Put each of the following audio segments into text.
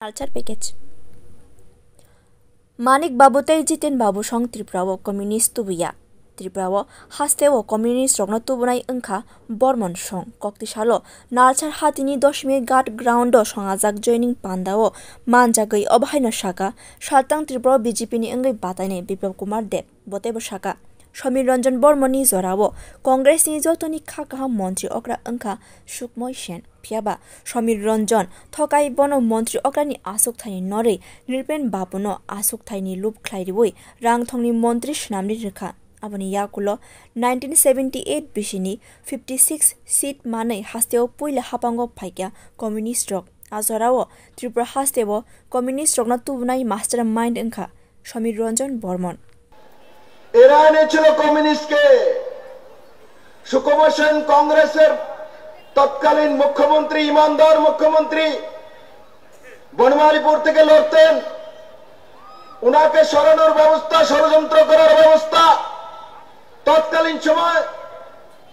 Culture package. Manik Babu tei Jitin Babu song Tripurawo communist tubuya. Tripurawo hastewo communist rokno tubunai engkha Bormon song koktisalo Nalchar hatini 10 guard ground songajak joining pandao manjagoi obhaino saka Saltang Tripura BJP ni engai bataine Biplab Kumar Deb botebo saka Samir Ranjan Bormoni jorao Congress ni jotoni khakaha mantri okra engkha Sukmoy Sen Phiaba Samir Ranjan thokai bono mantri okrani asuk thaini nore Nirpen Babuno asuk thaini lup khlairiwoi rangthongni mantri snamni rekha aboni yakulo 1978 bishini 56 seat manai hasteo puila hapango phaikya communist rok azorao Tripura hasteo communist rok na tubunai mastermind engkha Samir Ranjan Bormon এরা এনেছিল কমিউনিস্টকে সুকুমার সেন কংগ্রেসের তৎকালীন মুখ্যমন্ত্রী ইমানদার মুখ্যমন্ত্রী বনমালীপুর থেকে লড়তেন উনাকে সরানোর ব্যবস্থা ষড়যন্ত্র করার ব্যবস্থা তৎকালীন সময়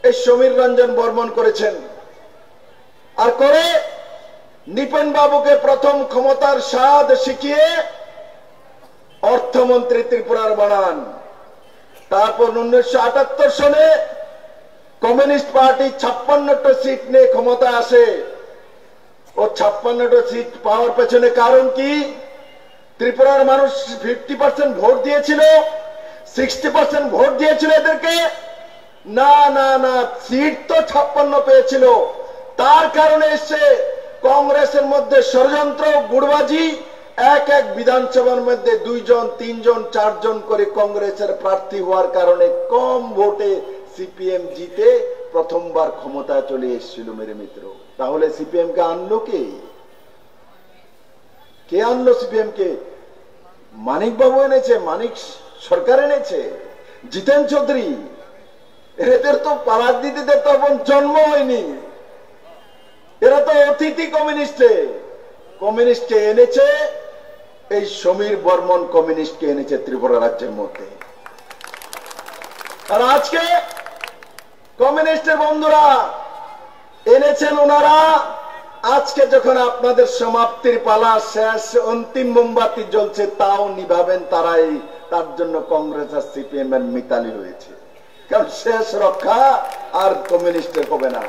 এই সমীর রঞ্জন বর্মন করেছেন আর করে নিপেন বাবুকে প্রথম ক্ষমতার স্বাদ শিখিয়ে অর্থমন্ত্রী ত্রিপুরার বানান তারপর 1978 সনে কমিউনিস্ট পার্টি 56টা সিট নিয়ে ক্ষমতা আসে ও 56টা সিট পাওয়ার পেছনে কারণ কি ত্রিপুরার মানুষ 50% ভোট দিয়েছিল 60% ভোট দিয়েছিল এদেরকে না না না সিট তো 56 পেয়েছিল তার কারণে এসে কংগ্রেসের মধ্যে ষড়যন্ত্র গুড়বাজি এক এক বিধানসভার মধ্যে 2 জন 3 জন 4 জন করে কংগ্রেসের প্রার্থী হওয়ার কারণে কম ভোটে সিপিএম জিতে প্রথমবার ক্ষমতায় চলে এসেছিল মেরে মিত্র তাহলে সিপিএম কে আনলো কে আনলো সিপিএম কে মানিক বাবু এনেছে মানিক সরকার এনেছে জিতেন চৌধুরী এদের তো পারাদীপে তখন জন্ম হয়নি এরা তো অতিথি কমিউনিস্টে এনেছে এই সমীর বর্মন কমিউনিস্টকে এনেছে ত্রিপুরা রাজ্যের মধ্যে আর আজকে কমিউনিস্টের বন্ধুরা এনেছেন ওনারা আজকে যখন আপনাদের সমাপ্তির পালা শেষ অন্তিম মোমবাতি জ্বলছে তাও নিভাবেন তারাই তার জন্য কংগ্রেস আর সিপিএম এর মিতালি হয়েছে কারণ শেষ রক্ষা আর কমিউনিস্টের হবে না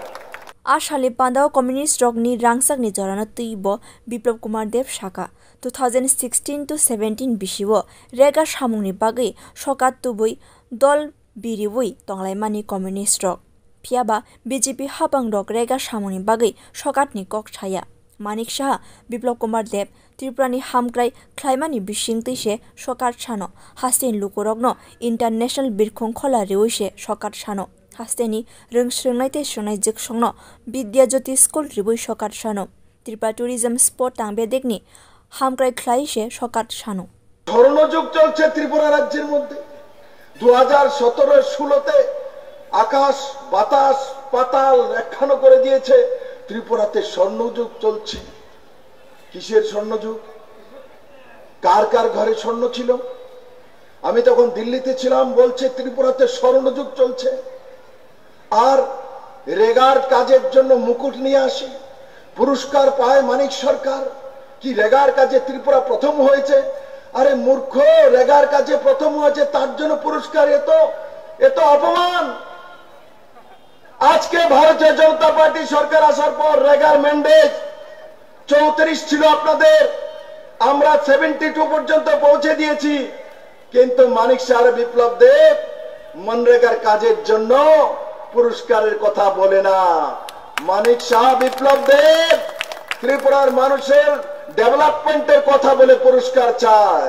Ashali Pandao Communist Rock ni rangsak ni jorana tuibo Biplab Kumar Deb Shaka 2016 to 17 bishiwo rega samungni bagai sokat tubui dol biriwui tonglaimani Communist Rock Phiaba BJP hapang rok rega samungni bagai sokat ni kok chaya Manik Shah Biplab Kumar Deb Tripurani hamkrai khlaimani bisingtise sokat chano hasin lukorokno international birkhong khola reoise sokat chano Hasteni rungsrungnai sunai jiksongno Vidyajyoti School ribui sokat shano Tripura tourism spot tangbe dekni hamkrai khlaise sokat shano স্বর্ণযুগ চলছে ত্রিপুরা রাজ্যের মধ্যে 2017-16 তে আকাশ বাতাস পাতাল একখানো করে দিয়েছে ত্রিপুরাতে স্বর্ণযুগ চলছে কিসের স্বর্ণযুগ কার কার ঘরে স্বর্ণ ছিল আমি তখন দিল্লিতে ছিলাম বলছে ত্রিপুরাতে স্বর্ণযুগ চলছে আর রেগার কাজের জন্য মুকুট নিয়ে আসে পুরস্কার পায় মানিক সরকার কি রেগার কাজে ত্রিপুরা প্রথম হয়েছে আরে মূর্খ রেগার কাজে প্রথম হয়েছে তার জন্য পুরস্কার এত অপমান আজকে ভারতীয় জনতা পার্টি সরকার আসার পর রেগার ম্যান্ডেট 34 ছিল আপনাদের আমরা 72 পর্যন্ত পৌঁছে দিয়েছি কিন্তু মানিক শাহ বিপ্লব দেব মনরেগার কাজের জন্য পুরস্কারের কথা বলে না মানিক শাহ বিপ্লব দেব ত্রিপুরার মানুষের ডেভেলপমেন্টের কথা বলে পুরস্কার চায়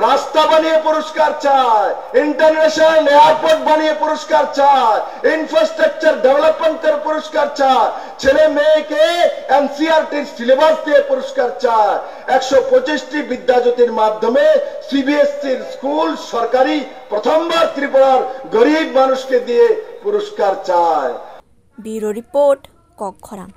রাস্তা বানিয়ে পুরস্কার চায় ইন্টারন্যাশনাল এয়ারপোর্ট বানিয়ে পুরস্কার চায় ইনফ্রাস্ট্রাকচার ডেভেলপমেন্টের পুরস্কার চায় ছেলে মেয়েকে এনসিইআরটির সিলেবাস দিয়ে পুরস্কার চায় 125টি বিদ্যাজ্যোতির মাধ্যমে সিবিএসসির স্কুল সরকারি প্রথমবার ত্রিপুরার গরিব মানুষকে দিয়ে পুরস্কার চায় ব্যুরো রিপোর্ট কক্ষরাং